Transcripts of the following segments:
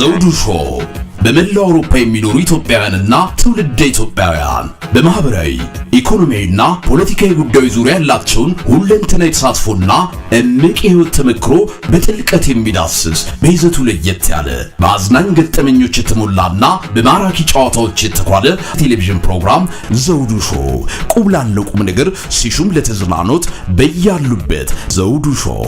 ዘውዱ ሾው በመላው አውሮፓ የሚኖሩ ኢትዮጵያውያንና ትውልደ ኢትዮጵያውያን በማህበራዊ ኢኮኖሚያዊና ፖለቲካዊ ጉዳዮች ዙሪያ ያላቸውን ሁለንተናዊ ተሳትፎና እምቅ የህይወት ተመክሮ በጥልቀት የሚዳስስ በይዘቱ ለየት ያለ በአዝናኝ ገጠመኞች የተሞላና በማራኪ ጨዋታዎች የተኳለ ቴሌቪዥን ፕሮግራም ዘውዱ ሾው ቁም ላለው ቁም ነገር ሲሹም ለተዝናኖት በያሉበት ዘውዱ ሾው።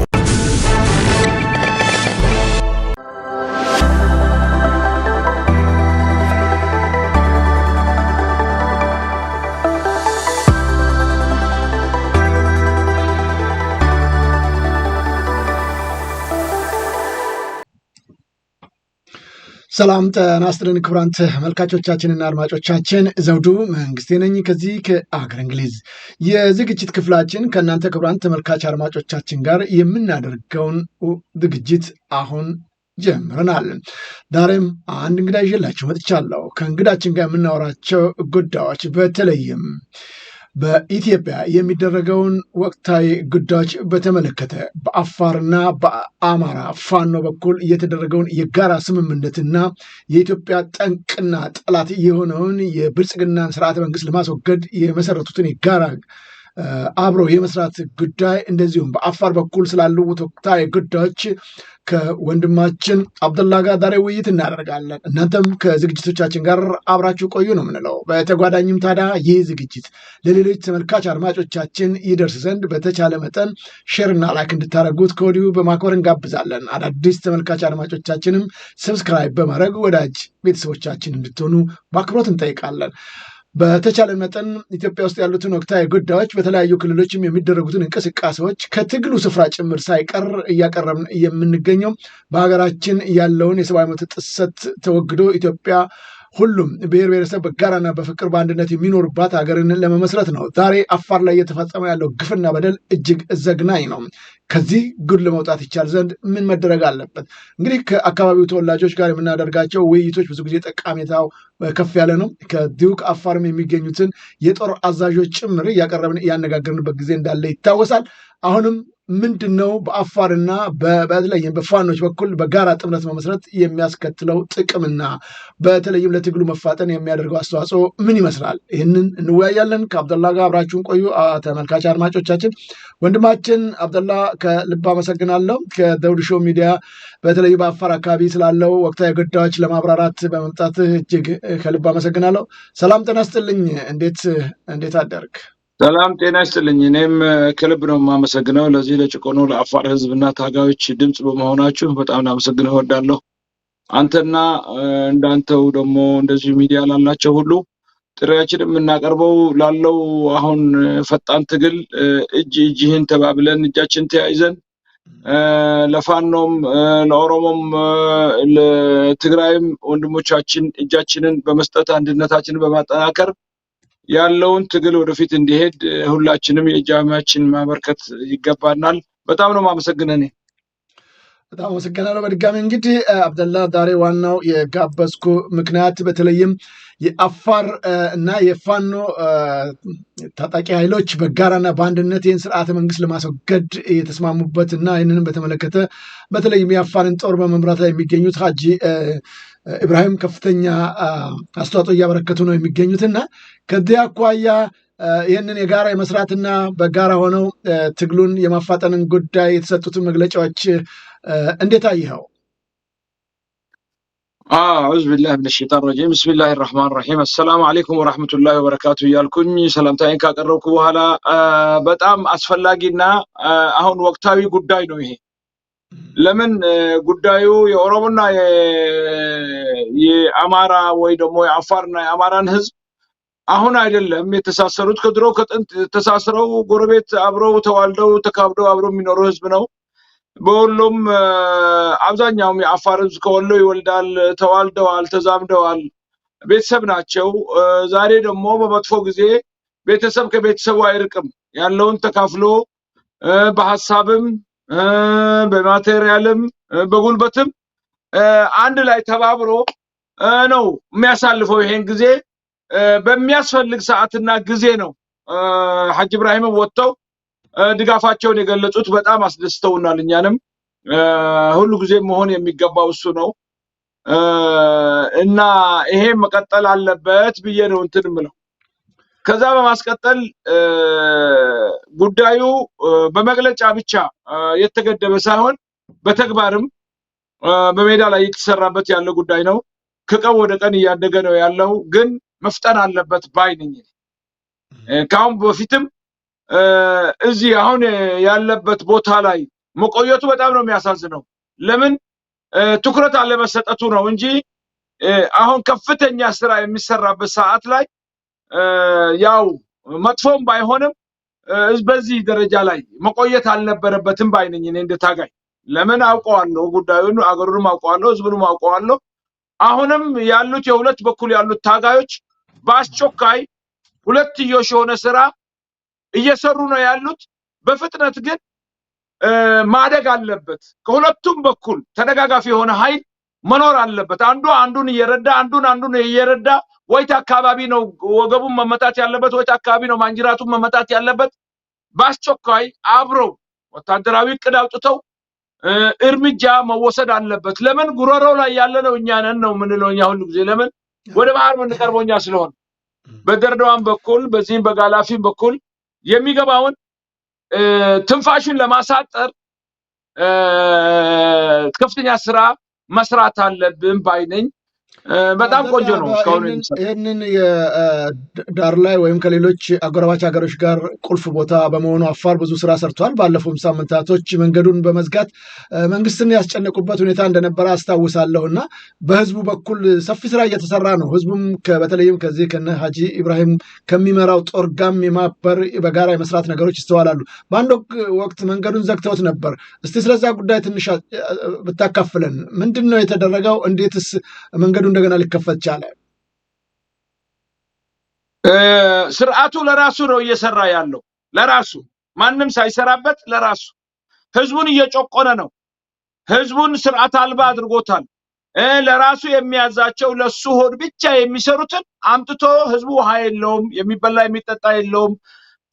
ሰላም ጤና ይስጥልን ክቡራን ተመልካቾቻችንና አድማጮቻችን ዘውዱ መንግስቴ ነኝ ከዚህ ከአገር እንግሊዝ። የዝግጅት ክፍላችን ከእናንተ ክቡራን ተመልካች አድማጮቻችን ጋር የምናደርገውን ዝግጅት አሁን ጀምረናል። ዛሬም አንድ እንግዳ ይዤላችሁ መጥቻለሁ። ከእንግዳችን ጋር የምናወራቸው ጉዳዮች በተለይም በኢትዮጵያ የሚደረገውን ወቅታዊ ጉዳዮች በተመለከተ በአፋርና በአማራ ፋኖ በኩል የተደረገውን የጋራ ስምምነትና የኢትዮጵያ ጠንቅና ጠላት የሆነውን የብልጽግናን ስርዓተ መንግስት ለማስወገድ የመሰረቱትን የጋራ አብሮ የመስራት ጉዳይ እንደዚሁም በአፋር በኩል ስላሉ ወቅታዊ ጉዳዮች ከወንድማችን አብደላ ጋር ዛሬ ውይይት እናደርጋለን። እናንተም ከዝግጅቶቻችን ጋር አብራችሁ ቆዩ ነው የምንለው። በተጓዳኝም ታዲያ ይህ ዝግጅት ለሌሎች ተመልካች አድማጮቻችን ይደርስ ዘንድ በተቻለ መጠን ሼርና ላይክ እንድታደርጉት ከወዲሁ በማክበር እንጋብዛለን። አዳዲስ ተመልካች አድማጮቻችንም ሰብስክራይብ በማድረግ ወዳጅ ቤተሰቦቻችን እንድትሆኑ በአክብሮት እንጠይቃለን። በተቻለ መጠን ኢትዮጵያ ውስጥ ያሉትን ወቅታዊ ጉዳዮች በተለያዩ ክልሎችም የሚደረጉትን እንቅስቃሴዎች ከትግሉ ስፍራ ጭምር ሳይቀር እያቀረብን የምንገኘው በሀገራችን ያለውን የሰብአዊ መብት ጥሰት ተወግዶ ኢትዮጵያ ሁሉም ብሔር ብሔረሰብ በጋራና በፍቅር በአንድነት የሚኖርባት ሀገርን ለመመስረት ነው። ዛሬ አፋር ላይ እየተፈጸመ ያለው ግፍና በደል እጅግ ዘግናኝ ነው። ከዚህ ጉድ ለመውጣት ይቻል ዘንድ ምን መደረግ አለበት? እንግዲህ ከአካባቢው ተወላጆች ጋር የምናደርጋቸው ውይይቶች ብዙ ጊዜ ጠቃሜታው ከፍ ያለ ነው። ከዚሁ ከአፋርም የሚገኙትን የጦር አዛዦች ጭምር እያቀረብን እያነጋገርንበት ጊዜ እንዳለ ይታወሳል። አሁንም ምንድን ነው በአፋርና በተለይም በፋኖች በኩል በጋራ ጥምረት መመስረት የሚያስከትለው ጥቅምና በተለይም ለትግሉ መፋጠን የሚያደርገው አስተዋጽኦ ምን ይመስላል? ይህንን እንወያያለን። ከአብደላ ጋር አብራችሁን ቆዩ ተመልካች አድማጮቻችን። ወንድማችን አብደላ ከልብ አመሰግናለሁ። ከዘውዱ ሾው ሚዲያ በተለይ በአፋር አካባቢ ስላለው ወቅታዊ ጉዳዮች ለማብራራት በመምጣት እጅግ ከልብ አመሰግናለሁ። ሰላም ጤና ይስጥልኝ። እንዴት አደርክ? ሰላም ጤና ይስጥልኝ። እኔም ከልብ ነው የማመሰግነው። ለዚህ ለጭቆኑ ለአፋር ህዝብና ታጋዮች ድምጽ በመሆናችሁ በጣም እናመሰግነው እወዳለሁ። አንተና እንዳንተው ደግሞ እንደዚህ ሚዲያ ላላቸው ሁሉ ጥሪያችንን የምናቀርበው ላለው አሁን ፈጣን ትግል እጅህን ተባብለን እጃችን ተያይዘን ለፋኖም ለኦሮሞም ለትግራይም ወንድሞቻችን እጃችንን በመስጠት አንድነታችንን በማጠናከር ያለውን ትግል ወደፊት እንዲሄድ ሁላችንም የእጃችን ማበርከት ይገባናል። በጣም ነው ማመሰግነኔ። በጣም አመሰግናለሁ በድጋሚ። እንግዲህ አብደላ ዛሬ ዋናው የጋበዝኩ ምክንያት በተለይም የአፋር እና የፋኖ ታጣቂ ኃይሎች በጋራና በአንድነት ይህን ስርዓተ መንግስት ለማስወገድ የተስማሙበት እና ይህንንም በተመለከተ በተለይም የአፋርን ጦር በመምራት ላይ የሚገኙት ሀጂ ኢብራሂም ከፍተኛ አስተዋጽኦ እያበረከቱ ነው የሚገኙትና ከዚህ አኳያ ይህንን የጋራ የመስራትና በጋራ ሆነው ትግሉን የማፋጠንን ጉዳይ የተሰጡትን መግለጫዎች እንዴት አየኸው? አዑዙ ቢላሂ ሚነ ሸይጣን ረጂም ቢስሚላሂ ረህማን ረሂም አሰላሙ አለይኩም ወራህመቱላሂ ወበረካቱ እያልኩኝ ሰላምታዬን ካቀረብኩ በኋላ በጣም አስፈላጊና አሁን ወቅታዊ ጉዳይ ነው ይሄ። ለምን ጉዳዩ የኦሮሞና የአማራ ወይ ደግሞ የአፋርና የአማራን ህዝብ አሁን አይደለም የተሳሰሩት፣ ከድሮ ከጥንት ተሳስረው ጎረቤት አብረው ተዋልደው ተካብደው አብረው የሚኖሩ ህዝብ ነው። በሁሉም አብዛኛውም የአፋር ህዝብ ከወሎ ይወልዳል፣ ተዋልደዋል፣ ተዛምደዋል፣ ቤተሰብ ናቸው። ዛሬ ደግሞ በመጥፎ ጊዜ ቤተሰብ ከቤተሰቡ አይርቅም። ያለውን ተካፍሎ በሐሳብም በማቴሪያልም በጉልበትም አንድ ላይ ተባብሮ ነው የሚያሳልፈው። ይሄን ጊዜ በሚያስፈልግ ሰዓትና ጊዜ ነው ሐጂ ኢብራሂም ወጥተው ድጋፋቸውን የገለጹት። በጣም አስደስተውናል። እኛንም ሁሉ ጊዜ መሆን የሚገባው እሱ ነው። እና ይሄ መቀጠል አለበት ብዬ ነው እንትን ምለው። ከዛ በማስቀጠል ጉዳዩ በመግለጫ ብቻ የተገደበ ሳይሆን በተግባርም በሜዳ ላይ የተሰራበት ያለ ጉዳይ ነው። ከቀን ወደ ቀን እያደገ ነው ያለው፣ ግን መፍጠን አለበት ባይ ነኝ። ካሁን በፊትም እዚህ አሁን ያለበት ቦታ ላይ መቆየቱ በጣም ነው የሚያሳዝነው። ለምን ትኩረት አለመሰጠቱ ነው እንጂ አሁን ከፍተኛ ስራ የሚሰራበት ሰዓት ላይ ያው መጥፎም ባይሆንም በዚህ ደረጃ ላይ መቆየት አልነበረበትም ባይ ነኝ እኔ እንደታጋይ። ለምን አውቀዋለሁ ጉዳዩን፣ አገሩንም አውቀዋለሁ፣ ህዝቡንም አውቀዋለሁ። አሁንም ያሉት የሁለት በኩል ያሉት ታጋዮች በአስቸኳይ ሁለትዮሽ የሆነ ስራ እየሰሩ ነው ያሉት። በፍጥነት ግን ማደግ አለበት። ከሁለቱም በኩል ተደጋጋፊ የሆነ ኃይል መኖር አለበት። አንዱ አንዱን እየረዳ አንዱን እየረዳ ወይታ አካባቢ ነው ወገቡን መመታት ያለበት፣ ወይታ አካባቢ ነው ማንጅራቱን መመታት ያለበት። በአስቸኳይ አብረው ወታደራዊ እቅድ አውጥተው እርምጃ መወሰድ አለበት። ለምን ጉሮሮው ላይ ያለ ነው እኛ ነን ነው የምንለው እኛ ሁሉ ጊዜ። ለምን ወደ ባህር የምንቀርበው እኛ ስለሆነ በደርዳዋን በኩል በዚህም በጋላፊም በኩል የሚገባውን ትንፋሹን ለማሳጠር ከፍተኛ ስራ መስራት አለብን ባይ ነኝ። በጣም ቆንጆ ነው። ይህንን የዳር ላይ ወይም ከሌሎች አጎራባች ሀገሮች ጋር ቁልፍ ቦታ በመሆኑ አፋር ብዙ ስራ ሰርቷል። ባለፉም ሳምንታቶች መንገዱን በመዝጋት መንግስትን ያስጨነቁበት ሁኔታ እንደነበረ አስታውሳለሁ እና በህዝቡ በኩል ሰፊ ስራ እየተሰራ ነው። ህዝቡም በተለይም ከዚህ ከነ ሀጂ ኢብራሂም ከሚመራው ጦር ጋም የማበር በጋራ የመስራት ነገሮች ይስተዋላሉ። በአንድ ወቅት መንገዱን ዘግተውት ነበር። እስቲ ስለዛ ጉዳይ ትንሽ ብታካፍለን። ምንድን ነው የተደረገው? እንዴትስ መንገዱ እንደገና ሊከፈት ቻለ? ስርዓቱ ለራሱ ነው እየሰራ ያለው፣ ለራሱ ማንም ሳይሰራበት ለራሱ ህዝቡን እየጨቆነ ነው። ህዝቡን ስርዓት አልባ አድርጎታል። ለራሱ የሚያዛቸው ለሱ ሆድ ብቻ የሚሰሩትን አምጥቶ ህዝቡ ውሃ የለውም፣ የሚበላ የሚጠጣ የለውም።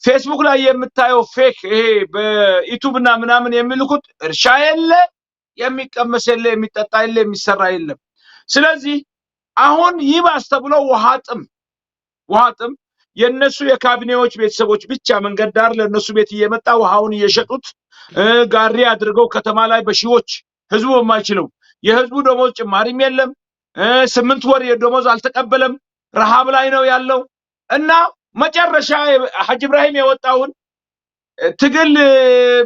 ፌስቡክ ላይ የምታየው ፌክ ይሄ በዩቲዩብ እና ምናምን የሚልኩት እርሻ የለ፣ የሚቀመስ የለ፣ የሚጠጣ የለ፣ የሚሰራ የለም። ስለዚህ አሁን ይባስ ተብሎ ውሃ ጥም የነሱ የካቢኔዎች ቤተሰቦች ብቻ መንገድ ዳር ለነሱ ቤት እየመጣ ውሃውን እየሸጡት ጋሪ አድርገው ከተማ ላይ በሺዎች ህዝቡ የማይችለው የህዝቡ ደሞዝ ጭማሪም የለም። 8 ወር የደሞዝ አልተቀበለም። ረሃብ ላይ ነው ያለው እና መጨረሻ ሐጂ ኢብራሂም የወጣውን ትግል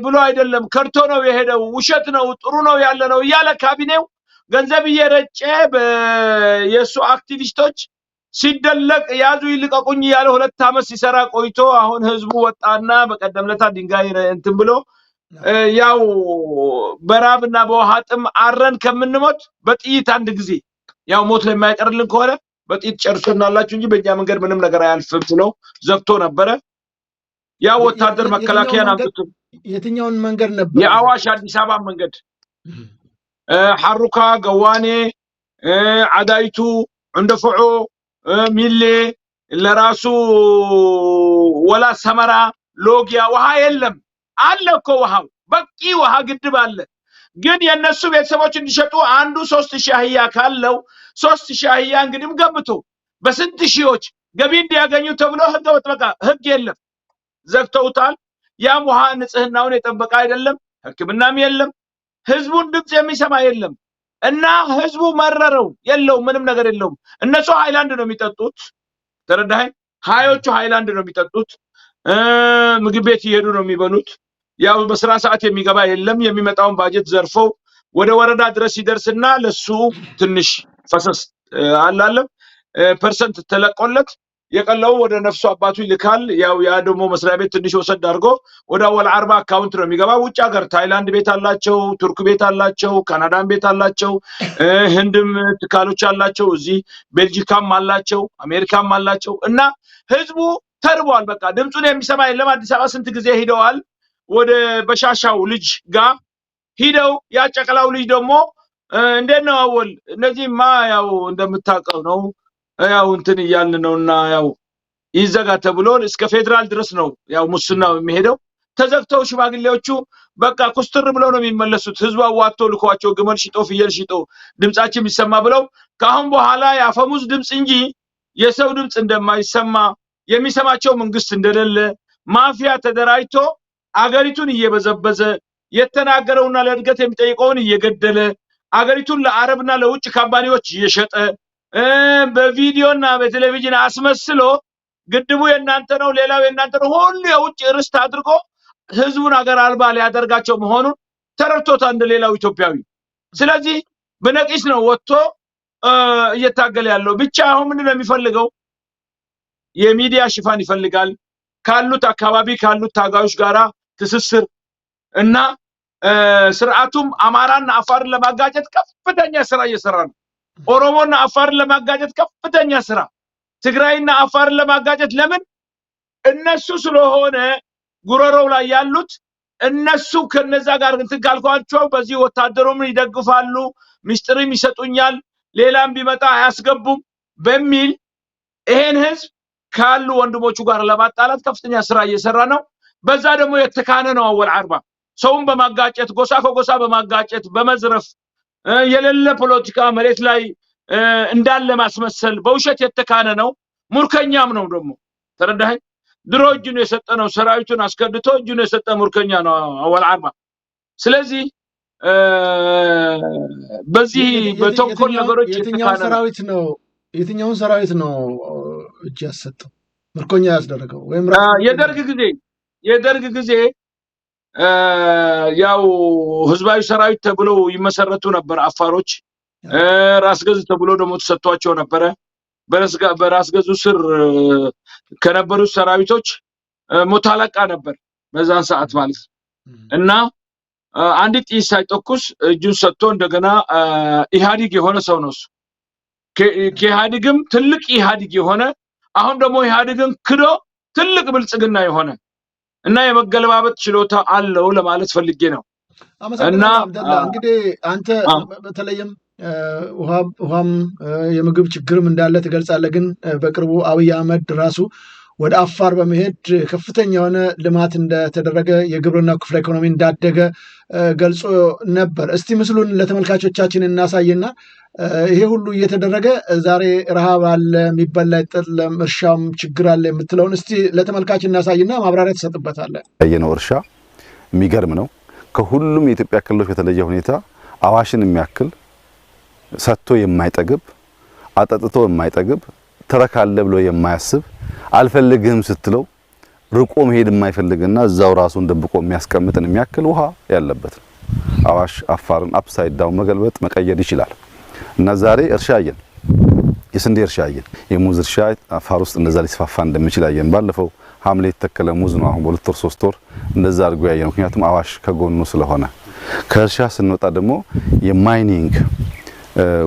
ብሎ አይደለም ከርቶ ነው የሄደው። ውሸት ነው፣ ጥሩ ነው ያለ ነው እያለ ካቢኔው ገንዘብ እየረጨ የሱ አክቲቪስቶች ሲደለቅ ያዙ ይልቀቁኝ ያለ 2 ዓመት ሲሰራ ቆይቶ አሁን ህዝቡ ወጣና በቀደምለታ ድንጋይ እንትን ብሎ ያው በራብና በውሃ ጥም አረን ከምንሞት በጥይት አንድ ጊዜ ያው ሞት ለማይቀርልን ከሆነ በጥይት ጨርሶናላችሁ እንጂ በእኛ መንገድ ምንም ነገር አያልፍም ብሎ ዘግቶ ነበረ። ያው ወታደር መከላከያን አምጥቶ የትኛውን መንገድ ነበር? የአዋሽ አዲስ አበባ መንገድ حركا قواني عدايتو عندفعو ميلي لراسو ولا سمرا لوجيا وها يلم አለኮ ውሃው በቂ ውሃ ግድብ አለ። ግን የነሱ ቤተሰቦች እንዲሸጡ አንዱ 3000 አህያ ካለው 3000 አህያ እንግዲህ ገምቶ በስንት ሺዎች ገቢ እንዲያገኙ ተብሎ ህግ የለም፣ ዘግተውታል። ያም ውሃ ንጽህናውን የጠበቀ አይደለም፣ ህክምናም የለም፣ ህዝቡን ድምጽ የሚሰማ የለም እና ህዝቡ መረረው። የለው ምንም ነገር የለውም። እነሱ ሃይላንድ ነው የሚጠጡት። ተረዳኸኝ? ሃዮቹ ሃይላንድ ነው የሚጠጡት። ምግብ ቤት ይሄዱ ነው የሚበሉት። ያው በስራ ሰዓት የሚገባ የለም። የሚመጣውን ባጀት ዘርፈው ወደ ወረዳ ድረስ ይደርስና ለሱ ትንሽ ፈሰስ አላለም ፐርሰንት ተለቆለት የቀለው ወደ ነፍሱ አባቱ ይልካል። ያው ያ ደግሞ መስሪያ ቤት ትንሽ ወሰድ አድርጎ ወደ ወል 40 አካውንት ነው የሚገባ። ውጭ ሀገር ታይላንድ ቤት አላቸው፣ ቱርክ ቤት አላቸው፣ ካናዳም ቤት አላቸው፣ ህንድም ትካሎች አላቸው፣ እዚህ ቤልጂካም አላቸው፣ አሜሪካም አላቸው እና ህዝቡ ተርቧል። በቃ ድምጹን የሚሰማ የለም። አዲስ አበባ ስንት ጊዜ ሄደዋል። ወደ በሻሻው ልጅ ጋር ሂደው ያጨቀላው ልጅ ደግሞ እንዴት ነው አወል እነዚህማ ያው እንደምታውቀው ነው ያው እንትን እያልን ነውና ያው ይዘጋ ተብሎ እስከ ፌደራል ድረስ ነው ያው ሙስናው የሚሄደው። ተዘግተው ሽማግሌዎቹ በቃ ኩስትር ብለው ነው የሚመለሱት። ህዝቡ አዋጥቶ ልኳቸው ግመል ሽጦ ፍየል ሽጦ ድምጻችን የሚሰማ ብለው ካሁን በኋላ ያፈሙዝ ድምጽ እንጂ የሰው ድምጽ እንደማይሰማ የሚሰማቸው መንግስት እንደሌለ ማፊያ ተደራጅቶ አገሪቱን እየበዘበዘ የተናገረውና ለእድገት የሚጠይቀውን እየገደለ አገሪቱን ለአረብና ለውጭ ካምፓኒዎች እየሸጠ በቪዲዮና በቴሌቪዥን አስመስሎ ግድቡ የናንተ ነው ሌላው የናንተ ነው ሁሉ የውጭ ርስት አድርጎ ህዝቡን አገር አልባ ሊያደርጋቸው መሆኑን ተረድቶታል እንደሌላው ኢትዮጵያዊ። ስለዚህ በነቂስ ነው ወጥቶ እየታገለ ያለው። ብቻ አሁን ምንድነው የሚፈልገው? የሚዲያ ሽፋን ይፈልጋል። ካሉት አካባቢ ካሉት ታጋዮች ጋራ ትስስር እና ስርዓቱም አማራና አፋርን ለማጋጨት ከፍተኛ ስራ እየሰራ ነው። ኦሮሞና አፋርን ለማጋጨት ከፍተኛ ስራ፣ ትግራይና አፋርን ለማጋጨት ለምን እነሱ ስለሆነ ጉረሮው ላይ ያሉት እነሱ ከነዛ ጋር እንትን ካልኳቸው በዚህ ወታደሩም ይደግፋሉ፣ ሚስጥርም ይሰጡኛል፣ ሌላም ቢመጣ አያስገቡም በሚል ይሄን ህዝብ ካሉ ወንድሞቹ ጋር ለማጣላት ከፍተኛ ስራ እየሰራ ነው። በዛ ደግሞ የተካነ ነው አወል አርባ ሰውን በማጋጨት ጎሳ ከጎሳ በማጋጨት በመዝረፍ የሌለ ፖለቲካ መሬት ላይ እንዳለ ማስመሰል በውሸት የተካነ ነው። ሙርከኛም ነው ደግሞ ተረዳኸኝ። ድሮ እጁን የሰጠ ነው ሰራዊቱን አስከድቶ እጁን የሰጠ ሙርከኛ ነው አወል አርባ። ስለዚህ በዚህ በተንኮል ነገሮች የትኛውን ሰራዊት ነው እጅ ያሰጠው ምርኮኛ ያስደረገው? ወይም የደርግ ጊዜ ያው ህዝባዊ ሰራዊት ተብለው ይመሰረቱ ነበር አፋሮች። ራስ ገዝ ተብሎ ደግሞ ተሰጥቷቸው ነበር። በራስ ገዙ ስር ከነበሩት ሰራዊቶች ሞታለቃ ነበር በዛን ሰዓት ማለት እና አንዲት ጥይት ሳይተኩስ እጁን ሰጥቶ እንደገና ኢህአዲግ የሆነ ሰው ነው እሱ። ከኢህአዲግም ትልቅ ኢህአዲግ የሆነ አሁን ደግሞ ኢህአዲግን ክዶ ትልቅ ብልጽግና የሆነ እና የመገለባበጥ ችሎታ አለው ለማለት ፈልጌ ነው። እና እንግዲህ አንተ በተለይም ውሃም የምግብ ችግርም እንዳለ ትገልጻለህ። ግን በቅርቡ አብይ አህመድ ራሱ ወደ አፋር በመሄድ ከፍተኛ የሆነ ልማት እንደተደረገ የግብርናው ክፍለ ኢኮኖሚ እንዳደገ ገልጾ ነበር። እስቲ ምስሉን ለተመልካቾቻችን እናሳይና ይሄ ሁሉ እየተደረገ ዛሬ ረሃብ አለ፣ የሚበላ አይጠለም፣ እርሻም ችግር አለ የምትለውን እስቲ ለተመልካች እናሳይና ማብራሪያ ትሰጥበታለህ። ያየነው እርሻ የሚገርም ነው። ከሁሉም የኢትዮጵያ ክልሎች በተለየ ሁኔታ አዋሽን የሚያክል ሰጥቶ የማይጠግብ አጠጥቶ የማይጠግብ ተረካለ ብሎ የማያስብ አልፈልግህም ስትለው ርቆ መሄድ የማይፈልግና እዛው ራሱን ደብቆ የሚያስቀምጥን የሚያክል ውሃ ያለበት ነው። አዋሽ አፋርን አፕሳይድ ዳውን መገልበጥ መቀየር ይችላል። እና ዛሬ እርሻ አየን፣ የስንዴ እርሻ አየን፣ የሙዝ እርሻ አፋር ውስጥ እንደዛ ሊስፋፋ እንደሚችል አየን። ባለፈው ሐምሌ የተተከለ ሙዝ ነው አሁን በሁለት ወር ሶስት ወር እንደዛ አድርጎ ያየን። ምክንያቱም አዋሽ ከጎኑ ስለሆነ። ከእርሻ ስንወጣ ደግሞ የማይኒንግ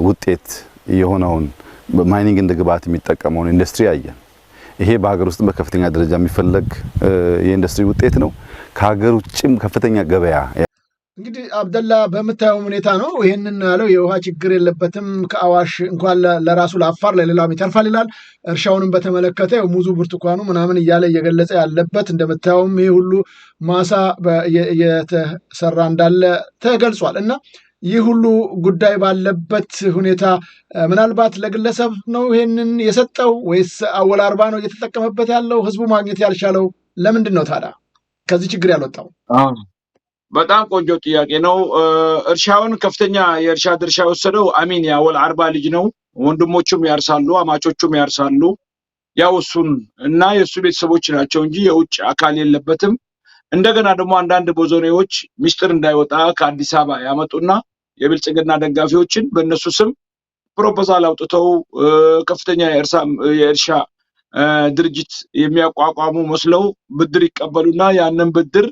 ውጤት የሆነውን ማይኒንግ እንደ ግብዓት የሚጠቀመውን ኢንዱስትሪ አየን። ይሄ በሀገር ውስጥ በከፍተኛ ደረጃ የሚፈለግ የኢንዱስትሪ ውጤት ነው። ከሀገር ውጭም ከፍተኛ ገበያ። እንግዲህ አብደላ በምታየው ሁኔታ ነው ይሄንን ያለው። የውሃ ችግር የለበትም ከአዋሽ እንኳን ለራሱ ለአፋር ለሌላም ይተርፋል ይላል። እርሻውንም በተመለከተ ሙዙ ብርቱካኑ ምናምን እያለ እየገለጸ ያለበት እንደምታየውም ይሄ ሁሉ ማሳ እየተሰራ እንዳለ ተገልጿል። እና ይህ ሁሉ ጉዳይ ባለበት ሁኔታ ምናልባት ለግለሰብ ነው ይሄንን የሰጠው ወይስ አወል አርባ ነው እየተጠቀመበት ያለው? ህዝቡ ማግኘት ያልቻለው ለምንድን ነው ታዲያ ከዚህ ችግር ያልወጣው? በጣም ቆንጆ ጥያቄ ነው። እርሻውን ከፍተኛ የእርሻ ድርሻ የወሰደው አሚን የአወል አርባ ልጅ ነው። ወንድሞቹም ያርሳሉ፣ አማቾቹም ያርሳሉ። ያው እሱን እና የእሱ ቤተሰቦች ናቸው እንጂ የውጭ አካል የለበትም። እንደገና ደግሞ አንዳንድ ቦዞኔዎች ሚስጥር እንዳይወጣ ከአዲስ አበባ ያመጡና የብልጽግና ደጋፊዎችን በእነሱ ስም ፕሮፖዛል አውጥተው ከፍተኛ የእርሻ ድርጅት የሚያቋቋሙ መስለው ብድር ይቀበሉና ያንን ብድር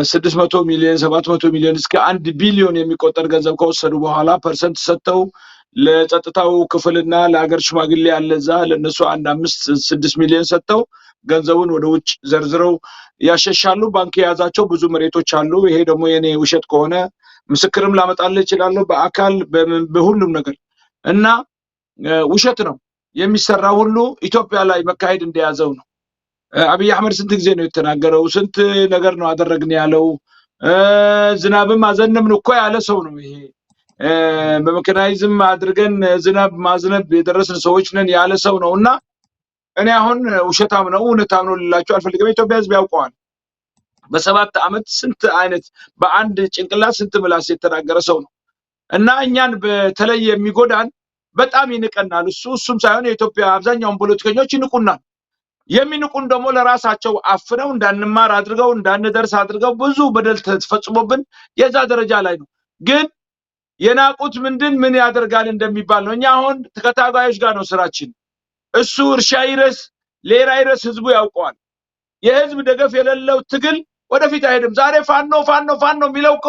600 ሚሊዮን 700 ሚሊዮን እስከ 1 ቢሊዮን የሚቆጠር ገንዘብ ከወሰዱ በኋላ ፐርሰንት ሰጥተው ለጸጥታው ክፍልና ለሀገር ሽማግሌ ያለዛ ለነሱ 5-6 ሚሊዮን ሰጥተው ገንዘቡን ወደ ውጭ ዘርዝረው ያሸሻሉ። ባንክ የያዛቸው ብዙ መሬቶች አሉ። ይሄ ደግሞ የኔ ውሸት ከሆነ ምስክርም ላመጣልህ እችላለሁ በአካል በሁሉም ነገር። እና ውሸት ነው የሚሰራው ሁሉ ኢትዮጵያ ላይ መካሄድ እንደያዘው ነው። አብይ አህመድ ስንት ጊዜ ነው የተናገረው? ስንት ነገር ነው አደረግን ያለው? ዝናብም አዘነምን እኮ ያለ ሰው ነው ይሄ በመካናይዝም አድርገን ዝናብ ማዝነብ የደረስን ሰዎች ነን ያለ ሰው ነውና እኔ አሁን ውሸታም ነው እውነታም ነው ልላችሁ አልፈልግም ኢትዮጵያ ህዝብ ያውቀዋል በሰባት አመት ስንት አይነት በአንድ ጭንቅላት ስንት ምላስ የተናገረ ሰው ነው እና እኛን በተለየ የሚጎዳን በጣም ይንቀናል እሱም ሳይሆን የኢትዮጵያ አብዛኛውን ፖለቲከኞች ይንቁናል የሚንቁን ደግሞ ለራሳቸው አፍነው እንዳንማር አድርገው እንዳንደርስ አድርገው ብዙ በደል ተፈጽሞብን የዛ ደረጃ ላይ ነው ግን የናቁት ምን ያደርጋል እንደሚባል ነው እኛ አሁን ተከታጋዮች ጋር ነው ስራችን እሱ እርሻ ይረስ ሌላ ይረስ ህዝቡ ያውቀዋል የህዝብ ደገፍ የሌለው ትግል ወደፊት አይሄድም ዛሬ ፋኖ ሚለውኮ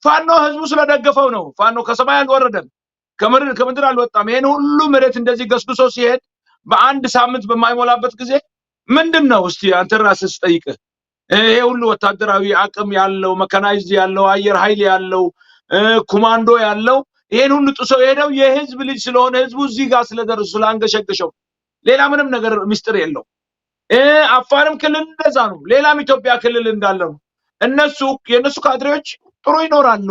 ፋኖ ህዝቡ ስለደገፈው ነው ፋኖ ከሰማይ አልወረደም ከምድር አልወጣም ይሄን ሁሉ መሬት እንደዚህ ገስግሶ ሲሄድ በአንድ ሳምንት በማይሞላበት ጊዜ ምንድነው እስቲ አንተ ራስህ ጠይቅ ይሄ ሁሉ ወታደራዊ አቅም ያለው መካናይዝድ ያለው አየር ኃይል ያለው ኮማንዶ ያለው ይሄን ሁሉ ጥሶ ሄደው የህዝብ ልጅ ስለሆነ ህዝቡ እዚህ ጋር ስለደረሱ ስላንገሸገሸው ሌላ ምንም ነገር ሚስጥር የለው አፋርም ክልል እንደዛ ነው ሌላም ኢትዮጵያ ክልል እንዳለው የነሱ ካድሬዎች ጥሩ ይኖራሉ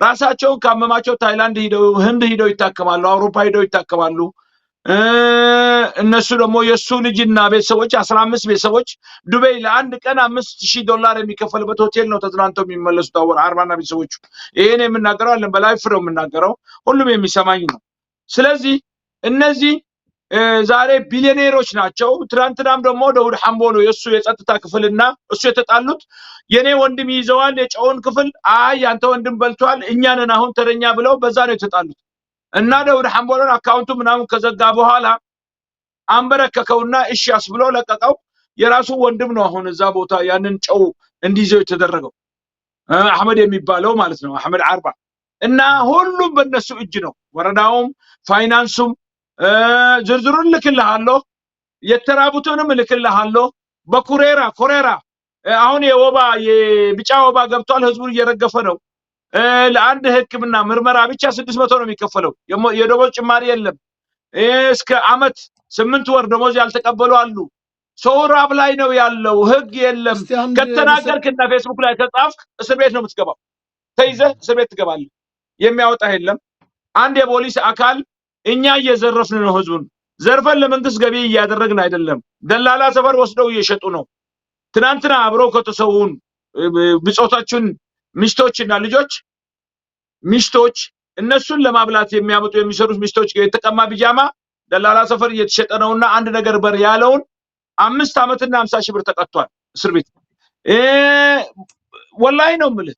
ራሳቸውን ካመማቸው ታይላንድ ሄደው ህንድ ሄደው ይታከማሉ አውሮፓ ሄደው ይታከማሉ እነሱ ደግሞ የሱ ልጅና ቤተሰቦች 15 ቤተሰቦች ዱባይ ለአንድ ቀን $5000 የሚከፈልበት ሆቴል ነው ተዝናንተው የሚመለሱት አወር 40 ቤተሰቦች ይሄን የምናገረው አለን በላይፍ ነው የምናገረው ሁሉም የሚሰማኝ ነው ስለዚህ እነዚህ ዛሬ ቢሊዮኔሮች ናቸው ትራንትናም ደግሞ ደውድ ሐምቦሎ የሱ የጸጥታ ክፍልና እሱ የተጣሉት የኔ ወንድም ይዘዋል የጫውን ክፍል ያንተ ወንድም በልቷል እኛንን አሁን ተረኛ ብለው በዛ ነው የተጣሉት እና ደውድ ሐምቦሎን አካውንቱ ምናምን ከዘጋ በኋላ አንበረከከውና እሺ አስብሎ ለቀቀው የራሱ ወንድም ነው አሁን እዛ ቦታ ያንን ጫው እንዲይዘው የተደረገው አህመድ የሚባለው ማለት ነው አህመድ አርባ እና ሁሉም በእነሱ እጅ ነው ወረዳውም ፋይናንሱም ዝርዝሩን ልክልሃለሁ የተራቡትንም ልክልሃለሁ በኮሬራ አሁን የቢጫ ወባ ገብቷል ህዝቡን እየረገፈ ነው ለአንድ ህክምና ምርመራ ብቻ 600 ነው የሚከፈለው የደሞዝ ጭማሪ የለም እስከ አመት 8 ወር ደሞዝ ያልተቀበሉ አሉ ሰው ራብ ላይ ነው ያለው ህግ የለም ከተናገርክና ፌስቡክ ላይ ከጻፍክ እስር ቤት ነው የምትገባው ተይዘህ እስር ቤት ትገባለህ የሚያወጣ የለም አንድ የፖሊስ አካል እኛ እየዘረፍን ነው ህዝቡን ዘርፈን ለመንግስት ገቢ እያደረግን አይደለም ደላላ ሰፈር ወስደው እየሸጡ ነው ትናንትና አብረው ከተሰውን ብጾታችን ሚስቶችና ልጆች ሚስቶች እነሱን ለማብላት የሚያመጡ የሚሰሩት ሚስቶች የተቀማ ቢጃማ ደላላ ሰፈር እየተሸጠ ነውና አንድ ነገር በር ያለውን 5 አመትና 50 ሺህ ብር ተቀጥቷል እስር ቤት ወላሂ ነው ማለት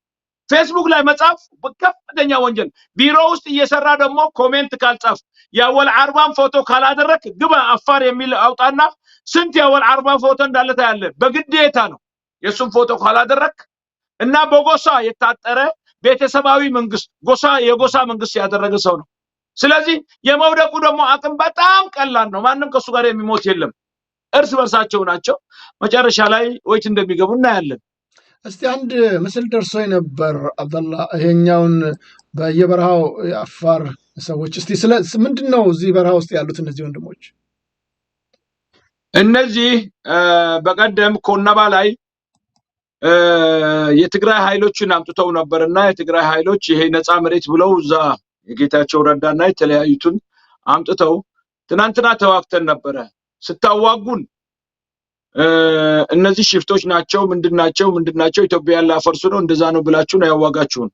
ፌስቡክ ላይ መጻፍ በከፍተኛ ወንጀል ቢሮ ውስጥ እየሰራ ደግሞ ኮሜንት ካልጻፍ ያወል አርባን ፎቶ ካላደረክ ግባ አፋር የሚል አውጣና ስንት ያወል አርባ ፎቶ እንዳለ ታያለ በግዴታ ነው የሱን ፎቶ ካላደረክ እና በጎሳ የታጠረ ቤተሰባዊ መንግስት የጎሳ መንግስት ያደረገ ሰው ነው ስለዚህ የመውደቁ ደግሞ አቅም በጣም ቀላል ነው ማንንም ከሱ ጋር የሚሞት የለም እርስ በርሳቸው ናቸው መጨረሻ ላይ ወይት እንደሚገቡ እናያለን እስቲ አንድ ምስል ደርሶ ነበር አብደላ ይሄኛውን በየበረሃው የአፋር ሰዎች እስቲ ምንድነው እዚህ በረሃ ውስጥ ያሉት እነዚህ ወንድሞች እነዚህ በቀደም ኮነባ ላይ የትግራይ ኃይሎችን አምጥተው ነበርና የትግራይ ኃይሎች ይሄ ነፃ መሬት ብለው እዛ የጌታቸው ረዳና የተለያዩትን አምጥተው ትናንትና ተዋክተን ነበር ስታዋጉን እነዚህ ሽፍቶች ናቸው ምንድናቸው ኢትዮጵያ ያላፈርሱ ነው እንደዛ ነው ብላችሁ ነው ያዋጋችሁን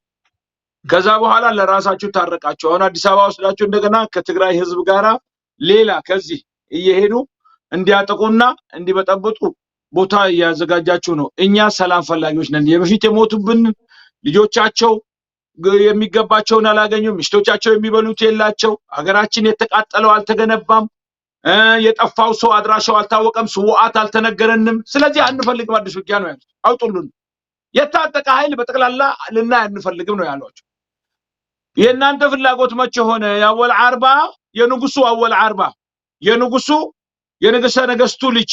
ከዛ በኋላ ለራሳችሁ ታረቃችሁ አሁን አዲስ አበባ ወስዳችሁ እንደገና ከትግራይ ህዝብ ጋራ ሌላ ከዚህ እየሄዱ እንዲያጠቁና እንዲበጠብጡ ቦታ ያዘጋጃችሁ ነው እኛ ሰላም ፈላጊዎች ነን የበፊት የሞቱብን ልጆቻቸው የሚገባቸውን አላገኙም ሚስቶቻቸው የሚበሉት የላቸው ሀገራችን የተቃጠለው አልተገነባም የጠፋው ሰው አድራሻው አልታወቀም ስዋዓት አልተነገረንም ስለዚህ አንፈልግም አዲስ ውጊያ ነው ያሉት አውጡልን የታጠቀ ኃይል በጠቅላላ ልናይ አንፈልግም ነው ያሏቸው የእናንተ ፍላጎት መቼ ሆነ ያወል አርባ የንጉሱ አወል አርባ የንጉሱ የነገሰ ነገስቱ ልጅ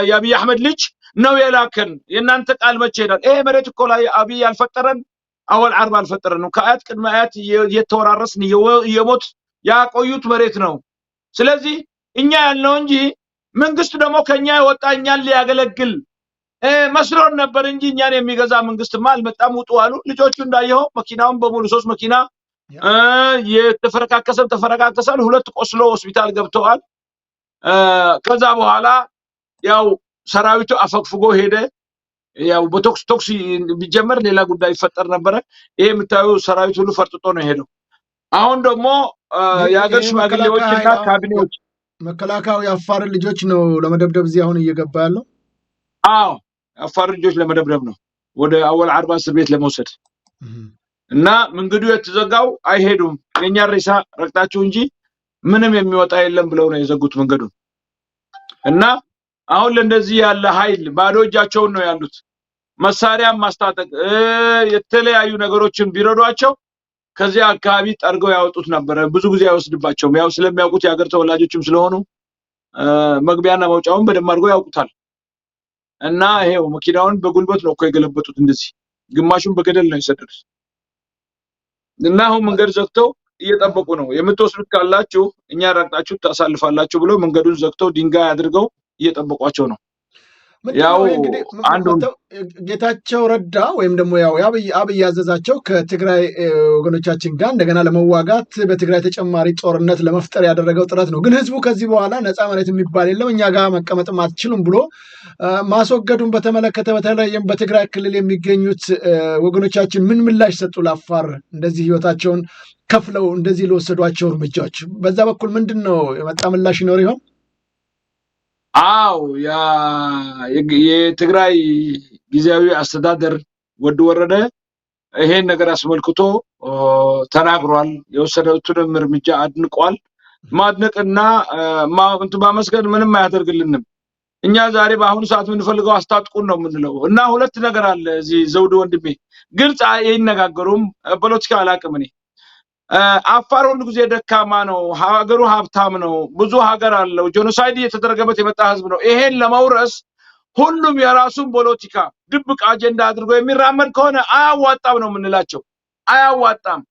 የአብይ አህመድ ልጅ ነው የላከን የእናንተ ቃል መቼ ሄዳል ይሄ መሬት እኮ ላይ አብይ ያልፈጠረን አወል አርባ አልፈጠረን ነው ከአያት ቅድመ አያት የተወራረስን የሞት ያቆዩት መሬት ነው ስለዚህ እኛ ያልነው እንጂ መንግስት ደግሞ ከኛ የወጣኛል ሊያገለግል መስሎን ነበር እንጂ እኛን የሚገዛ መንግስትማ አልመጣም ውጡ አሉ። ልጆቹ እንዳየው መኪናውን በሙሉ 3 መኪና ተፈረካከሳል። 2 ቆስሎ ሆስፒታል ገብተዋል። ከዛ በኋላ ያው ሰራዊቱ አፈግፍጎ ሄደ። ያው በቶክስ ቢጀመር ሌላ ጉዳይ ይፈጠር ነበር። ይሄ የምታዩ ሰራዊቱ ሁሉ ፈርጥጦ ነው ሄደው። አሁን ደግሞ የሀገር ሽማግሌዎችና ካቢኔዎች መከላከያው የአፋር ልጆች ነው ለመደብደብ እዚህ አሁን እየገባ ያለው። አዎ የአፋር ልጆች ለመደብደብ ነው ወደ አወል አርባ እስር ቤት ለመውሰድ እና መንገዱ የተዘጋው አይሄዱም የኛ ሬሳ ረግጣችሁ እንጂ ምንም የሚወጣ የለም ብለው ነው የዘጉት መንገዱን። እና አሁን ለእንደዚህ ያለ ኃይል ባዶ እጃቸውን ነው ያሉት። መሳሪያ ማስታጠቅ የተለያዩ ነገሮችን ቢረዷቸው ከዚህ አካባቢ ጠርገው ያወጡት ነበር። ብዙ ጊዜ አይወስድባቸውም። ያው ስለሚያውቁት የሀገር ተወላጆችም ስለሆኑ መግቢያና መውጫውን በደንብ አድርገው ያውቁታል። እና ይሄው መኪናውን በጉልበት ነው እኮ የገለበጡት። እንደዚህ ግማሹን በገደል ነው የሰደዱት። እና አሁን መንገድ ዘግተው እየጠበቁ ነው። የምትወስዱት ካላችሁ እኛ ረግጣችሁ ታሳልፋላችሁ ብለው መንገዱን ዘግተው ድንጋይ አድርገው እየጠበቋቸው ነው። ያው አንዱ ጌታቸው ረዳ ወይም ደግሞ ያው አብይ ያዘዛቸው ከትግራይ ወገኖቻችን ጋር እንደገና ለመዋጋት በትግራይ ተጨማሪ ጦርነት ለመፍጠር ያደረገው ጥረት ነው። ግን ህዝቡ ከዚህ በኋላ ነፃ መሬት የሚባል የለም እኛ ጋር መቀመጥም አትችሉም ብሎ ማስወገዱን በተመለከተ በተለይም በትግራይ ክልል የሚገኙት ወገኖቻችን ምን ምላሽ ሰጡ? ለአፋር እንደዚህ ህይወታቸውን ከፍለው እንደዚህ ለወሰዷቸው እርምጃዎች በዛ በኩል ምንድነው የመጣ ምላሽ ይኖር ይሆን? አው የትግራይ ጊዜያዊ አስተዳደር ወረደ ይሄን ነገር አስመልክቶ ተናግሯል። የወሰደውትን እርምጃ አድንቋል። ማድነቅና ማመስገን ምንም አያደርግልንም። እኛ ዛሬ በአሁኑ ሰዓት የምንፈልገው አስታጥቁን ነው የምንለው። እና ሁለት ነገር አለ እዚህ ዘውዱ ወንድሜ ግልጽ ይነጋገሩም ፖለቲካ አላቅም እኔ አፋር ሁሉ ጊዜ ደካማ ነው፣ ሀገሩ ሀብታም ነው፣ ብዙ ሀገር አለው፣ ጄኖሳይድ እየተደረገበት የመጣ ህዝብ ነው። ይሄን ለመውረስ ሁሉም የራሱን ፖለቲካ ድብቅ አጀንዳ አድርጎ የሚራመድ ከሆነ አያዋጣም ነው የምንላቸው። አያዋጣም።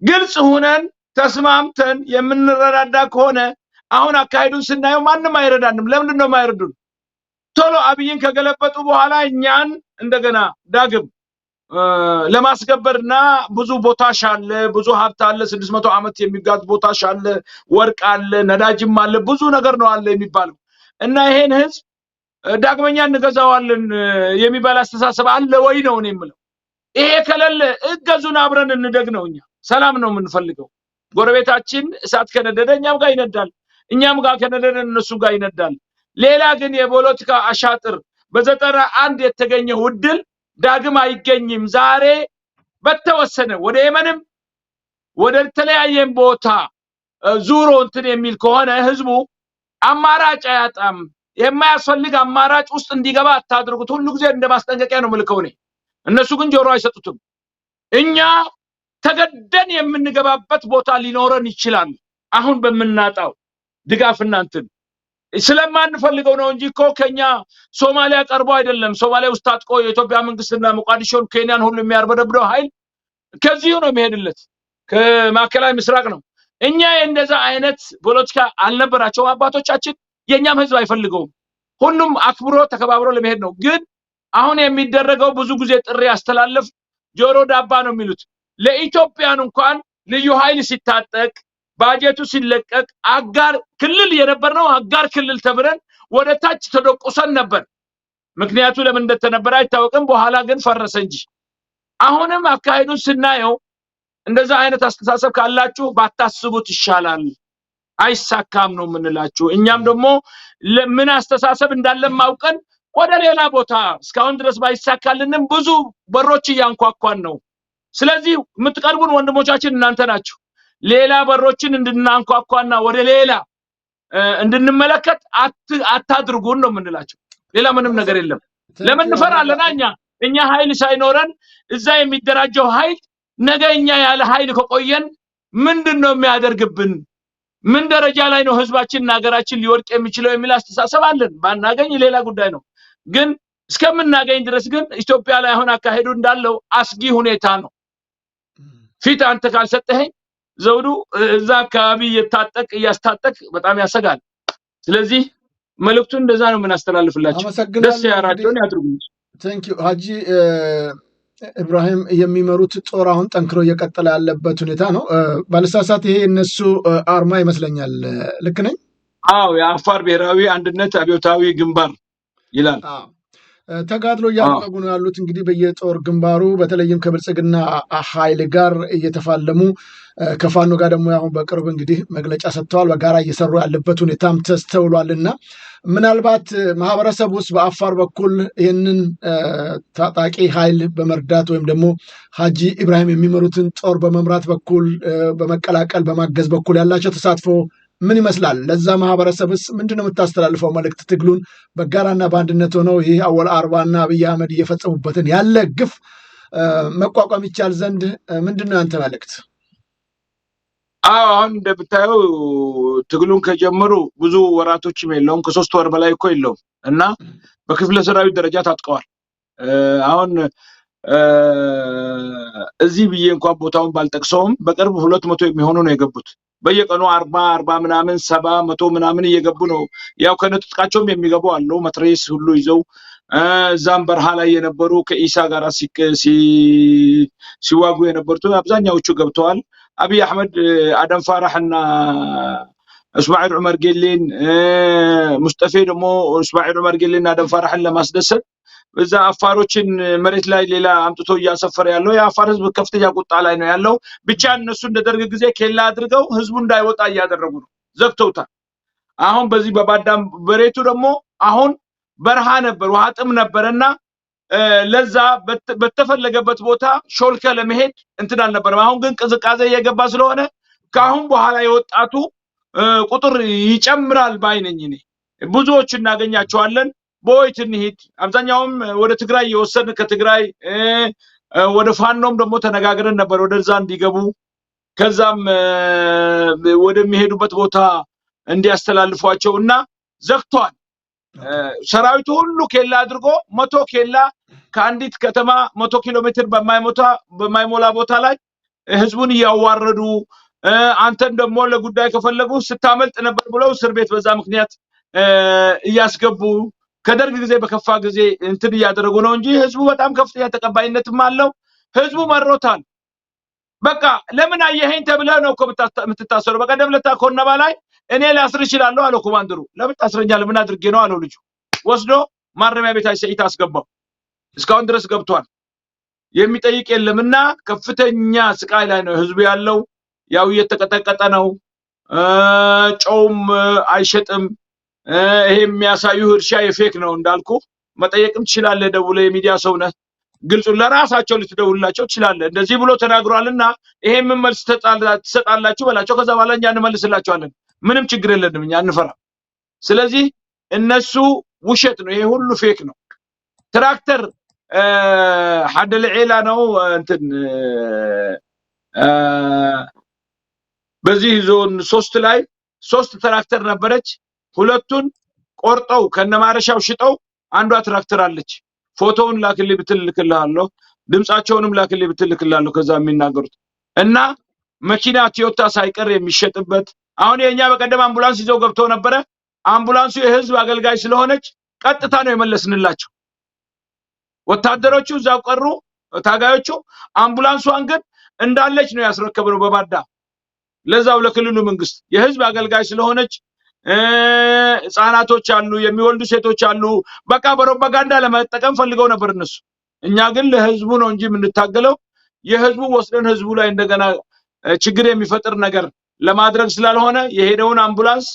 ግልጽ ሆነን ተስማምተን የምንረዳዳ ከሆነ አሁን አካሄዱን ስናየው ማንም አይረዳንም። ለምንድን ነው የማይረዱን? ቶሎ አብይን ከገለበጡ በኋላ እኛን እንደገና ዳግም ለማስገበርና ብዙ ቦታሽ አለ፣ ብዙ ሀብት አለ፣ 600 ዓመት የሚጋዝ ቦታሽ አለ፣ ወርቅ አለ፣ ነዳጅም አለ፣ ብዙ ነገር ነው አለ የሚባለው። እና ይሄን ህዝብ ዳግመኛ እንገዛዋለን የሚባል አስተሳሰብ አለ ወይ ነው እኔ የምለው። ይሄ ከሌለ እገዙን አብረን እንደግ ነው። እኛ ሰላም ነው የምንፈልገው። ጎረቤታችን እሳት ከነደደ እኛም ጋር ይነዳል፣ እኛም ጋር ከነደደ እነሱ ጋር ይነዳል። ሌላ ግን የፖለቲካ አሻጥር በ91 የተገኘው ዕድል ዳግም አይገኝም። ዛሬ በተወሰነ ወደ የመንም ወደ ተለያየም ቦታ ዙሮ እንትን የሚል ከሆነ ህዝቡ አማራጭ አያጣም። የማያስፈልግ አማራጭ ውስጥ እንዲገባ አታድርጉት። ሁሉ ጊዜ እንደማስጠንቀቂያ ነው መልከው ነው። እነሱ ግን ጆሮ አይሰጡትም። እኛ ተገደን የምንገባበት ቦታ ሊኖረን ይችላል። አሁን በመናጣው ድጋፍና እንትን ስለማንፈልገው ነው እንጂ እኮ ከኛ ሶማሊያ ቀርቦ አይደለም። ሶማሊያ ውስጥ ታጥቆ የኢትዮጵያ መንግስትና ሞቃዲሾን ኬንያን ሁሉ የሚያርበደብደው ኃይል ከዚሁ ነው የሚሄድለት፣ ከማዕከላዊ ምስራቅ ነው። እኛ እንደዛ አይነት ፖለቲካ አልነበራቸውም አባቶቻችን። የኛም ህዝብ አይፈልገውም። ሁሉም አክብሮ ተከባብሮ ለመሄድ ነው። ግን አሁን የሚደረገው ብዙ ጊዜ ጥሪ ያስተላለፍ ጆሮ ዳባ ነው የሚሉት። ለኢትዮጵያን እንኳን ልዩ ኃይል ሲታጠቅ ባጀቱ ሲለቀቅ አጋር ክልል የነበርነው አጋር ክልል ተብለን ወደ ታች ተደቆሰን ነበር። ምክንያቱ ለምን እንደተነበረ አይታወቅም። በኋላ ግን ፈረሰ እንጂ አሁንም አካሄዱን ስናየው እንደዛ አይነት አስተሳሰብ ካላችሁ ባታስቡት ይሻላል። አይሳካም ነው የምንላችሁ። እኛም ደግሞ ምን አስተሳሰብ እንዳለም ማውቀን ወደ ሌላ ቦታ እስካሁን ድረስ ባይሳካልንም ብዙ በሮች እያንኳኳን ነው። ስለዚህ የምትቀርቡን ወንድሞቻችን እናንተ ናችሁ። ሌላ በሮችን እንድናንኳኳና ወደ ሌላ እንድንመለከት አታድርጉን ነው የምንላቸው። ሌላ ምንም ነገር የለም። ለምን እንፈራለን? እኛ ኃይል ሳይኖረን እዛ የሚደራጀው ኃይል ነገ እኛ ያለ ኃይል ከቆየን ምንድነው የሚያደርግብን? ምን ደረጃ ላይ ነው ህዝባችንና ሀገራችን ሊወድቅ የሚችለው የሚል አስተሳሰብ አለን። ባናገኝ ሌላ ጉዳይ ነው። ግን እስከምናገኝ ድረስ ግን ኢትዮጵያ ላይ አሁን አካሄዱ እንዳለው አስጊ ሁኔታ ነው። ፊት አንተ ካልሰጠኸኝ ዘውዱ እዛ አካባቢ እያስታጠቅ በጣም ያሰጋል። ስለዚህ መልእክቱን እንደዛ ነው የምናስተላልፍላቸው። ደስ ያራቸውን ያድርጉ። ቴንክ ዩ ሀጂ ኢብራሂም የሚመሩት ጦር አሁን ጠንክሮ እየቀጠለ ያለበት ሁኔታ ነው። ባለሳሳት ይሄ እነሱ አርማ ይመስለኛል። ልክ ነኝ? አዎ የአፋር ብሔራዊ አንድነት አብዮታዊ ግንባር ይላል። ተጋድሎ እያደረጉ ነው ያሉት እንግዲህ በየጦር ግንባሩ በተለይም ከብልጽግና ኃይል ጋር እየተፋለሙ ከፋኖ ጋር ደግሞ አሁን በቅርብ እንግዲህ መግለጫ ሰጥተዋል። በጋራ እየሰሩ ያለበት ሁኔታም ተስተውሏልና ምናልባት ማህበረሰብ ውስጥ በአፋር በኩል ይህንን ታጣቂ ኃይል በመርዳት ወይም ደግሞ ሀጂ ኢብራሂም የሚመሩትን ጦር በመምራት በኩል በመቀላቀል በማገዝ በኩል ያላቸው ተሳትፎ ምን ይመስላል? ለዛ ማህበረሰብስ ምንድነው የምታስተላልፈው መልእክት? ትግሉን በጋራና በአንድነት ሆነው ይህ አወል አርባና አብይ አህመድ እየፈጸሙበትን ያለ ግፍ መቋቋም ይቻል ዘንድ ምንድነው ያንተ መልእክት? አሁን እንደምታየው ትግሉን ከጀመሩ ብዙ ወራቶችም የለውም፣ ከ3 ወር በላይ እኮ የለውም እና በክፍለ ሰራዊት ደረጃ ታጥቀዋል። አሁን እዚህ ብዬ እንኳን ቦታውን ባልጠቅሰውም በቅርብ 200 የሚሆኑ ነው የገቡት። በየቀኑ 40 ምናምን 70 100 ምናምን እየገቡ ነው። ያው ከነጥቃቸውም የሚገቡ አሉ መትረየስ ሁሉ ይዘው። እዛም በረሃ ላይ የነበሩ ከኢሳ ጋር ሲዋጉ የነበሩት አብዛኛዎቹ ገብተዋል። አብይ አህመድ አደም ፋራህና እስማኤል ዑመር ጌሌን ሙስጠፌ ደግሞ እስማኤል ዑመር ጌሌን አደም ፋራህን ለማስደሰት እዛ አፋሮችን መሬት ላይ ሌላ አምጥቶ እያሰፈረ ያለው የአፋር ህዝብ ከፍተኛ ቁጣ ላይ ነው ያለው። ብቻ እነሱ እንደደርግ ጊዜ ኬላ አድርገው ህዝቡ እንዳይወጣ እያደረጉ ነው፣ ዘግተውታል። አሁን በዚህ በባዳም በሬቱ ደግሞ አሁን በረሃ ነበር፣ ውሃ ጥም ነበርና ለዛ በተፈለገበት ቦታ ሾልከ ለመሄድ እንትን አልነበረም። አሁን ግን ቅዝቃዜ እየገባ ስለሆነ ከአሁን በኋላ የወጣቱ ቁጥር ይጨምራል ባይነኝ እኔ። ብዙዎች እናገኛቸዋለን። ቦይት እንሂድ። አብዛኛውም ወደ ትግራይ እየወሰድን ከትግራይ ወደ ፋኖም ደግሞ ተነጋግረን ነበር ወደዛ እንዲገቡ ከዛም ወደሚሄዱበት ቦታ እንዲያስተላልፏቸው እና ዘግቷል። ሰራዊቱ ሁሉ ኬላ አድርጎ 100 ኬላ ከአንዲት ከተማ 100 ኪሎ ሜትር በማይሞላ ቦታ ላይ ህዝቡን እያዋረዱ አንተን ደግሞ ለጉዳይ ከፈለጉ ስታመልጥ ነበር ብለው እስር ቤት በዛ ምክንያት እያስገቡ ከደርግ ጊዜ በከፋ ጊዜ እንትን እያደረጉ ነው እንጂ ህዝቡ በጣም ከፍተኛ ተቀባይነትም አለው። ህዝቡ መሮታል። በቃ ለምን አየኸኝ ተብለህ ነው እኮ የምትታሰሩ። በቀደም ለታ ኮነባ ላይ እኔ ላስር ይችላል አለው ኮማንደሩ። ለምን ታስረኛለህ? ምን አድርጌ ነው አለው ልጁ። ወስዶ ማረሚያ ቤት አይሰይት አስገባው። እስካሁን ድረስ ገብቷል። የሚጠይቅ የለምና ከፍተኛ ስቃይ ላይ ነው ህዝቡ ያለው። ያው እየተቀጠቀጠ ነው። ጨውም አይሸጥም። ይሄ የሚያሳዩ እርሻ የፌክ ነው እንዳልኩ መጠየቅም ትችላለህ። ደውለ የሚዲያ ሰው ነህ፣ ግልጹን ለራሳቸው ልትደውልላቸው ትችላለህ። እንደዚህ ብሎ ተናግሯልና ይሄ ምን መልስ ትሰጣላችሁ በላቸው። ከዛ በኋላ እኛ እንመልስላቸዋለን። ምንም ችግር የለንም፣ እኛ አንፈራም። ስለዚህ እነሱ ውሸት ነው፣ ይሄ ሁሉ ፌክ ነው። ትራክተር ሐደል ዒላ ነው እንትን በዚህ ዞን 3 ላይ 3 ትራክተር ነበረች። 2ቱን ቆርጠው ከነማረሻው ሽጠው አንዷ ትራክተር አለች። ፎቶውን ላክልኝ ብትልክልሃለሁ፣ ድምጻቸውንም ላክልኝ ብትልክልሃለሁ። ከዛ የሚናገሩት እና መኪና ቶዮታ ሳይቀር የሚሸጥበት። አሁን የኛ በቀደም አምቡላንስ ይዘው ገብተው ነበረ። አምቡላንሱ የህዝብ አገልጋይ ስለሆነች ቀጥታ ነው የመለስንላቸው። ወታደሮቹ እዛው ቀሩ ታጋዮቹ። አምቡላንሷን ግን እንዳለች ነው ያስረከብነው በባዳ ለዛው ለክልሉ መንግስት። የህዝብ አገልጋይ ስለሆነች ህፃናቶች አሉ፣ የሚወልዱ ሴቶች አሉ። በቃ በፕሮፓጋንዳ ለመጠቀም ፈልገው ነበር እነሱ። እኛ ግን ለህዝቡ ነው እንጂ የምንታገለው የህዝቡ ወስደን ህዝቡ ላይ እንደገና ችግር የሚፈጥር ነገር ለማድረግ ስላልሆነ የሄደውን አምቡላንስ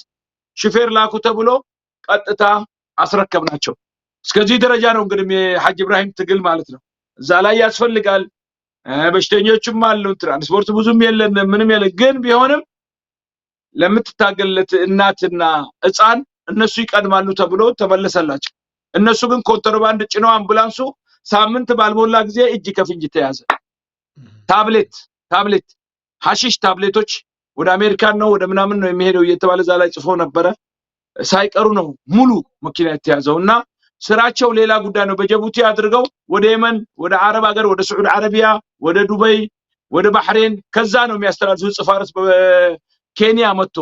ሹፌር ላኩ ተብሎ ቀጥታ አስረከብናቸው። እስከዚህ ደረጃ ነው እንግዲህ የሐጅ ኢብራሂም ትግል ማለት ነው። እዛ ላይ ያስፈልጋል። በሽተኞችም አሉ፣ ትራንስፖርት ብዙም የለን ምንም የለን። ግን ቢሆንም ለምትታገልለት እናትና ህፃን እነሱ ይቀድማሉ ተብሎ ተመለሰላቸው። እነሱ ግን ኮንትሮባንድ ጭነው አምቡላንሱ ሳምንት ባልሞላ ጊዜ እጅ ከፍንጅ ተያዘ። ታብሌት ሐሺሽ ታብሌቶች ወደ አሜሪካን ነው ወደ ምናምን ነው የሚሄደው እየተባለ እዛ ላይ ጽፎ ነበረ። ሳይቀሩ ነው ሙሉ መኪና የተያዘውና ስራቸው ሌላ ጉዳይ ነው። በጅቡቲ አድርገው ወደ የመን፣ ወደ አረብ ሀገር፣ ወደ ሳዑዲ አረቢያ፣ ወደ ዱባይ፣ ወደ ባህሬን ከዛ ነው የሚያስተላልፉት። ጽፋርስ በኬንያ መጥቶ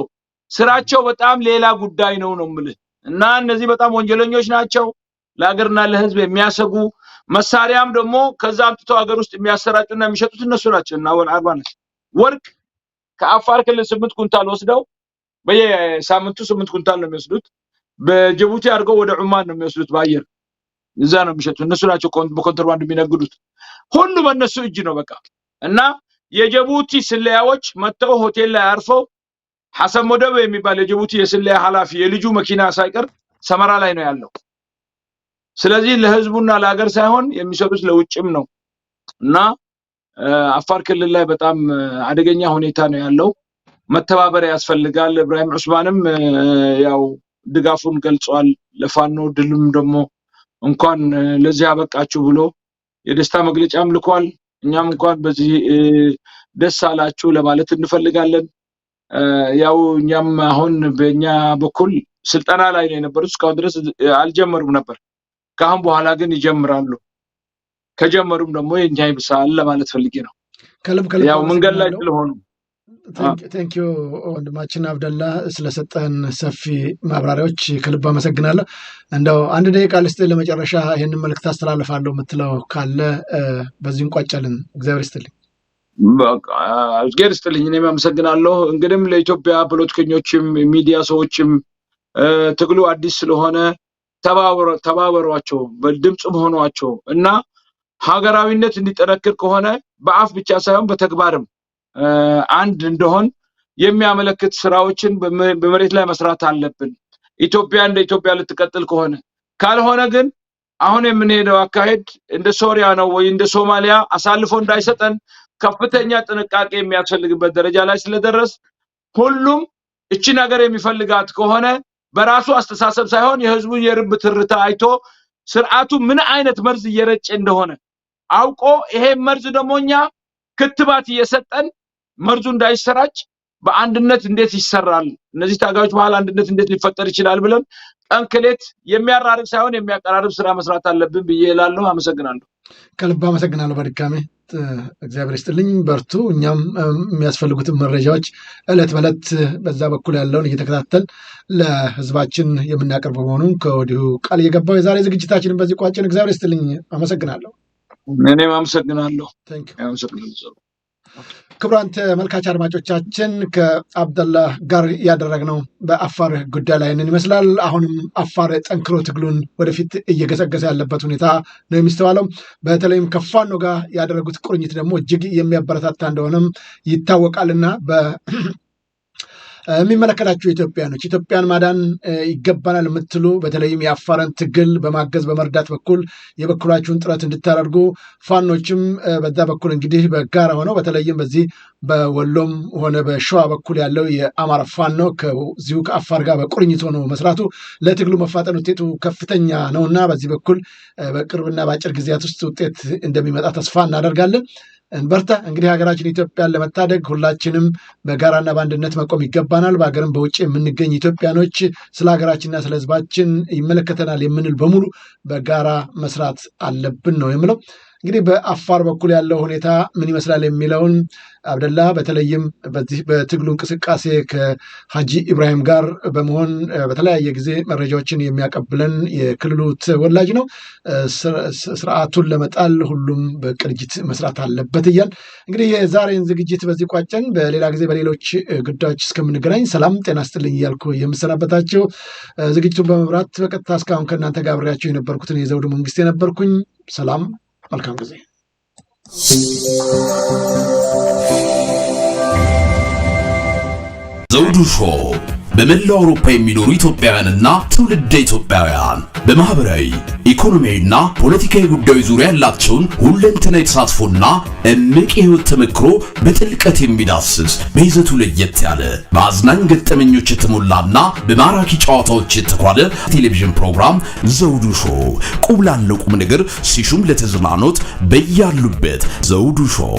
ስራቸው በጣም ሌላ ጉዳይ ነው የምልህ። እና እነዚህ በጣም ወንጀለኞች ናቸው። ለሀገርና ለህዝብ የሚያሰጉ መሳሪያም ደግሞ ከዛ አምጥተው ሀገር ውስጥ የሚያሰራጩና የሚሸጡት እነሱ ናቸው። እና አርባነት ወርቅ ከአፋር ክልል 8 ኩንታል ወስደው በየሳምንቱ 8 ኩንታል ነው የሚወስዱት። በጅቡቲ አድርገው ወደ ዑማን ነው የሚወስዱት በአየር እዛ ነው የሚሸጡት። እነሱ ናቸው በኮንትሮባንድ የሚነግዱት። ሁሉ በእነሱ እጅ ነው በቃ። እና የጅቡቲ ስለያዎች መተው ሆቴል ላይ አርፈው ሐሰን ሞደብ የሚባል የጅቡቲ የስለያ ኃላፊ የልጁ መኪና ሳይቀር ሰመራ ላይ ነው ያለው። ስለዚህ ለህዝቡና ለሀገር ሳይሆን የሚሰሩት ለውጭም ነው። እና አፋር ክልል ላይ በጣም አደገኛ ሁኔታ ነው ያለው። መተባበር ያስፈልጋል። ኢብራሂም ዑስማንም ያው ድጋፉን ገልጿል። ለፋኖ ድልም ደግሞ እንኳን ለዚህ አበቃችሁ ብሎ የደስታ መግለጫም ልኳል። እኛም እንኳን በዚህ ደስ አላችሁ ለማለት እንፈልጋለን። ያው እኛም አሁን በእኛ በኩል ስልጠና ላይ ነው የነበሩት። እስካሁን ድረስ አልጀመሩም ነበር። ካሁን በኋላ ግን ይጀምራሉ። ከጀመሩም ደግሞ የኛ ይብሳል ለማለት ፈልጌ ነው። ያው መንገድ ላይ ስለሆኑ ታንክ ዩ ወንድማችን አብደላ ስለሰጠን ሰፊ ማብራሪያዎች ከልብ አመሰግናለሁ። እንደው አንድ ደቂቃ ልስጥህ ለመጨረሻ ይሄንን መልእክት አስተላልፋለሁ የምትለው ካለ በዚህ እንቋጫለን። እግዚአብሔር ይስጥልኝ። በቃ እግዚአብሔር ይስጥልኝ። እኔም አመሰግናለሁ። እንግዲህ ለኢትዮጵያ ፖለቲከኞችም ሚዲያ ሰዎችም ትግሉ አዲስ ስለሆነ ተባበሯቸው፣ በድምጽም ሆኗቸው እና ሀገራዊነት እንዲጠነክር ከሆነ በአፍ ብቻ ሳይሆን በተግባርም አንድ እንደሆን የሚያመለክት ስራዎችን በመሬት ላይ መስራት አለብን። ኢትዮጵያ እንደ ኢትዮጵያ ልትቀጥል ከሆነ ካልሆነ ግን አሁን የምንሄደው አካሄድ እንደ ሶሪያ ነው ወይ እንደ ሶማሊያ አሳልፎ እንዳይሰጠን ከፍተኛ ጥንቃቄ የሚያስፈልግበት ደረጃ ላይ ስለደረስ ሁሉም እቺ ነገር የሚፈልጋት ከሆነ በራሱ አስተሳሰብ ሳይሆን የህዝቡን የርብ ትርታ አይቶ ስርዓቱ ምን አይነት መርዝ እየረጨ እንደሆነ አውቆ ይሄ መርዝ ደሞኛ ክትባት እየሰጠን መርዙ እንዳይሰራጭ በአንድነት እንዴት ይሰራል፣ እነዚህ ታጋዮች መሃል አንድነት እንዴት ሊፈጠር ይችላል ብለን ጠንክሌት የሚያራርቅ ሳይሆን የሚያቀራርብ ስራ መስራት አለብን ብዬ እላለሁ። አመሰግናለሁ። ከልብ አመሰግናለሁ። በድጋሜ እግዚአብሔር ይስጥልኝ። በርቱ። እኛም የሚያስፈልጉትን መረጃዎች እለት በእለት በዛ በኩል ያለውን እየተከታተል ለህዝባችን የምናቀርብ መሆኑን ከወዲሁ ቃል እየገባው የዛሬ ዝግጅታችንን በዚህ ቋጭን። እግዚአብሔር ይስጥልኝ። አመሰግናለሁ። እኔም አመሰግናለሁ። ክቡራን ተመልካች አድማጮቻችን ከአብደላ ጋር ያደረግነው በአፋር ጉዳይ ላይ ይመስላል። አሁንም አፋር ጠንክሮ ትግሉን ወደፊት እየገሰገሰ ያለበት ሁኔታ ነው የሚስተዋለው። በተለይም ከፋኖ ጋር ያደረጉት ቁርኝት ደግሞ እጅግ የሚያበረታታ እንደሆነም ይታወቃልና የሚመለከታችሁ ኢትዮጵያኖች ኢትዮጵያን ማዳን ይገባናል የምትሉ በተለይም የአፋርን ትግል በማገዝ በመርዳት በኩል የበኩላችሁን ጥረት እንድታደርጉ ፋኖችም በዛ በኩል እንግዲህ በጋራ ሆነው በተለይም በዚህ በወሎም ሆነ በሸዋ በኩል ያለው የአማራ ፋኖ ከዚሁ ከአፋር ጋር በቁርኝት ሆኖ መስራቱ ለትግሉ መፋጠን ውጤቱ ከፍተኛ ነውና በዚህ በኩል በቅርብና በአጭር ጊዜያት ውስጥ ውጤት እንደሚመጣ ተስፋ እናደርጋለን። እንበርታ። እንግዲህ ሀገራችን ኢትዮጵያን ለመታደግ ሁላችንም በጋራና በአንድነት መቆም ይገባናል። በሀገርም በውጭ የምንገኝ ኢትዮጵያኖች ስለ ሀገራችንና ስለ ሕዝባችን ይመለከተናል የምንል በሙሉ በጋራ መስራት አለብን ነው የምለው። እንግዲህ በአፋር በኩል ያለው ሁኔታ ምን ይመስላል የሚለውን አብደላ በተለይም በዚህ በትግሉ እንቅስቃሴ ከሀጂ ኢብራሂም ጋር በመሆን በተለያየ ጊዜ መረጃዎችን የሚያቀብለን የክልሉ ተወላጅ ነው። ስርዓቱን ለመጣል ሁሉም በቅንጅት መስራት አለበት እያል እንግዲህ የዛሬን ዝግጅት በዚህ ቋጨን። በሌላ ጊዜ በሌሎች ጉዳዮች እስከምንገናኝ ሰላም ጤና ስጥልኝ እያልኩ የምሰናበታቸው ዝግጅቱን በመብራት በቀጥታ እስካሁን ከእናንተ ጋር አብሬያቸው የነበርኩትን የዘውዱ መንግስት የነበርኩኝ። ሰላም፣ መልካም ጊዜ። ዘውዱ ሾው በመላው አውሮፓ የሚኖሩ ኢትዮጵያውያንና ትውልደ ኢትዮጵያውያን በማህበራዊ ኢኮኖሚያዊና ፖለቲካዊ ጉዳዮች ዙሪያ ያላቸውን ሁለንተናዊ ተሳትፎና እምቅ የህይወት ተመክሮ በጥልቀት የሚዳስስ በይዘቱ ለየት ያለ በአዝናኝ ገጠመኞች የተሞላና በማራኪ ጨዋታዎች የተኳለ ቴሌቪዥን ፕሮግራም ዘውዱ ሾው። ቁም ላለው ቁም ነገር ሲሹም ለተዝናኖት በያሉበት ዘውዱ ሾው